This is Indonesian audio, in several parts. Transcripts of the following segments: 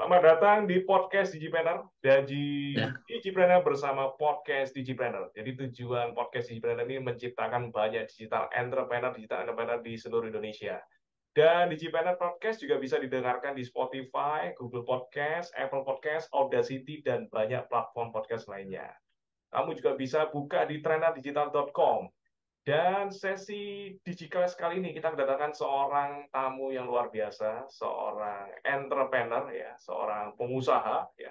Selamat datang di podcast Digipreneur dan Ya, Digipreneur bersama podcast Digipreneur. Jadi tujuan podcast Digipreneur ini menciptakan banyak digital entrepreneur di seluruh Indonesia. Dan Digipreneur Podcast juga bisa didengarkan di Spotify, Google Podcast, Apple Podcast, Audacity, dan banyak platform podcast lainnya. Kamu juga bisa buka di trainerdigital.com. Dan sesi Digiclass kali ini kita kedatangan seorang tamu yang luar biasa, seorang entrepreneur ya, seorang pengusaha ya,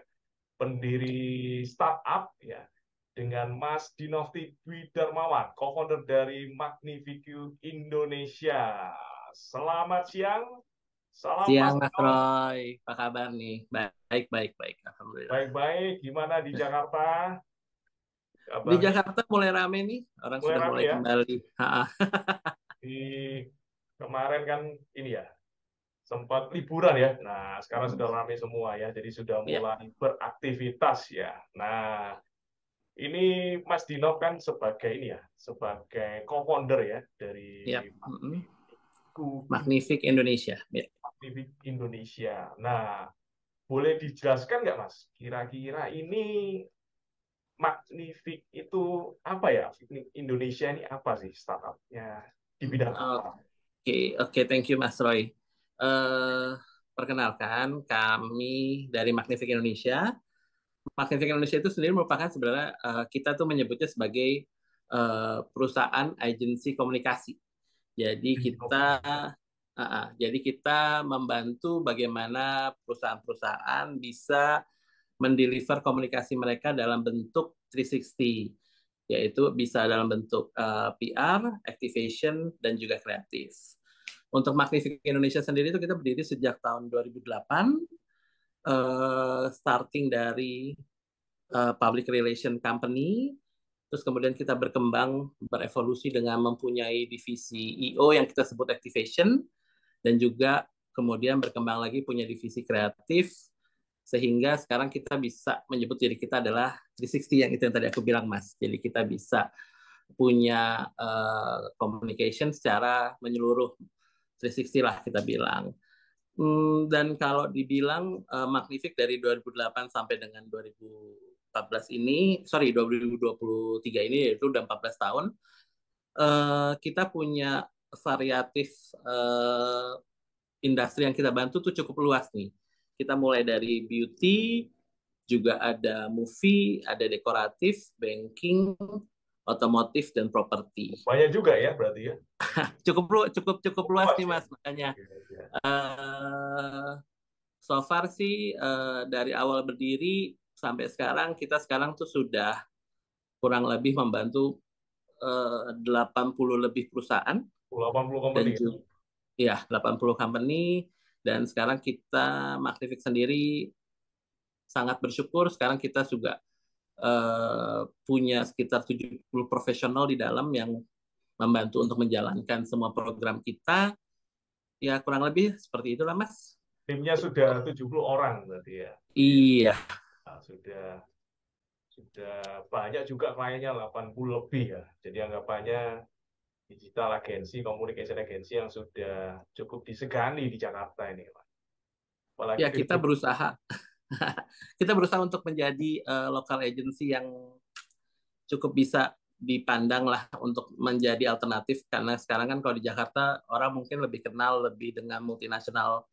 pendiri startup ya, dengan Mas Dinofti Dwi Darmawan, co-founder dari Magnifique Indonesia. Selamat siang, salam siang Mas Mas Dinof. Roy, apa kabar nih? Baik, baik, baik, alhamdulillah. Baik-baik, gimana di Jakarta? Di Kabarnya Jakarta mulai rame nih, orang mulai sudah rame mulai ya. kembali. Di kemarin kan ini ya, sempat liburan ya. Nah, sekarang sudah ramai semua ya, jadi sudah Ya, mulai beraktivitas ya. Nah, ini Mas Dino kan sebagai ini ya, sebagai co-founder ya dari ya, mm-mm. Magnifique Magnifique Indonesia. Ya. Indonesia. Nah, boleh dijelaskan nggak Mas? Kira-kira ini Magnifique itu apa ya? Indonesia ini apa sih startupnya? Di bidang apa? Oke, thank you Mas Roy. Eh, Perkenalkan, kami dari Magnifique Indonesia. Magnifique Indonesia itu sendiri merupakan sebenarnya kita tuh menyebutnya sebagai perusahaan agensi komunikasi. Jadi kita jadi kita membantu bagaimana perusahaan-perusahaan bisa mendeliver komunikasi mereka dalam bentuk 360, yaitu bisa dalam bentuk PR, activation, dan juga kreatif. Untuk Magnifique Indonesia sendiri itu kita berdiri sejak tahun 2008, starting dari public relation company. Terus kemudian kita berkembang, berevolusi dengan mempunyai divisi EO yang kita sebut activation, dan juga kemudian berkembang lagi punya divisi kreatif, sehingga sekarang kita bisa menyebut diri kita adalah 360 yang itu yang tadi aku bilang Mas. Jadi kita bisa punya communication secara menyeluruh 360 lah kita bilang. Dan kalau dibilang Magnifique dari 2008 sampai dengan 2014 ini, sorry 2023 ini, yaitu udah 14 tahun, kita punya variatif industri yang kita bantu tuh cukup luas nih. Kita mulai dari beauty, juga ada movie, ada dekoratif, banking, otomotif, dan properti. Banyak juga ya berarti ya. Cukup luas Luas nih ya. Mas, makanya Oke, oke. uh, so far sih dari awal berdiri sampai sekarang kita sekarang tuh sudah kurang lebih membantu 80 lebih perusahaan 80 dan company ya. juga ya 80 company, dan sekarang kita Magnifique sendiri sangat bersyukur sekarang kita juga punya sekitar 70 profesional di dalam yang membantu untuk menjalankan semua program kita. Ya kurang lebih seperti itulah Mas. Timnya sudah 70 orang berarti ya. Iya, Nah, sudah banyak juga kliennya 80 lebih ya. Jadi anggapannya digital agensi, communication agensi yang sudah cukup disegani di Jakarta ini, Pak. Apalagi ya di kita berusaha kita berusaha untuk menjadi local agency yang cukup bisa dipandang lah untuk menjadi alternatif, karena sekarang kan kalau di Jakarta orang mungkin lebih kenal lebih dengan multinational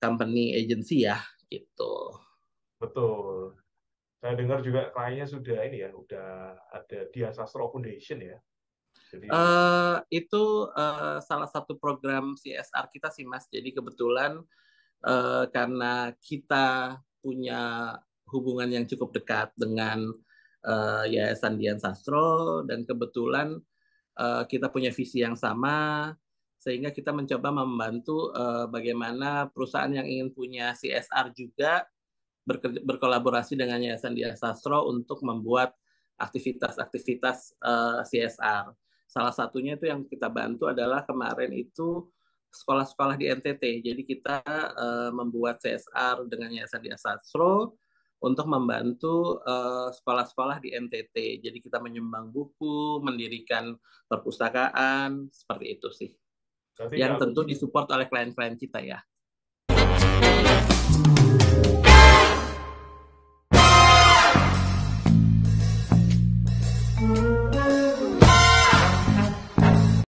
company agency ya gitu. betul. Saya dengar juga kliennya sudah ini ya, udah ada Dian Sastro Foundation ya. Jadi Itu salah satu program CSR kita sih Mas. Jadi kebetulan karena kita punya hubungan yang cukup dekat dengan Yayasan Dian Sastro, dan kebetulan kita punya visi yang sama, sehingga kita mencoba membantu bagaimana perusahaan yang ingin punya CSR juga berkolaborasi dengan Yayasan Dian Sastro untuk membuat aktivitas-aktivitas CSR. Salah satunya itu yang kita bantu adalah kemarin itu sekolah-sekolah di NTT. Jadi kita membuat CSR dengan Yayasan Dian Sastro untuk membantu sekolah-sekolah di NTT. Jadi kita menyumbang buku, mendirikan perpustakaan, seperti itu sih. berarti Yang kalau tentu disupport oleh klien-klien kita ya.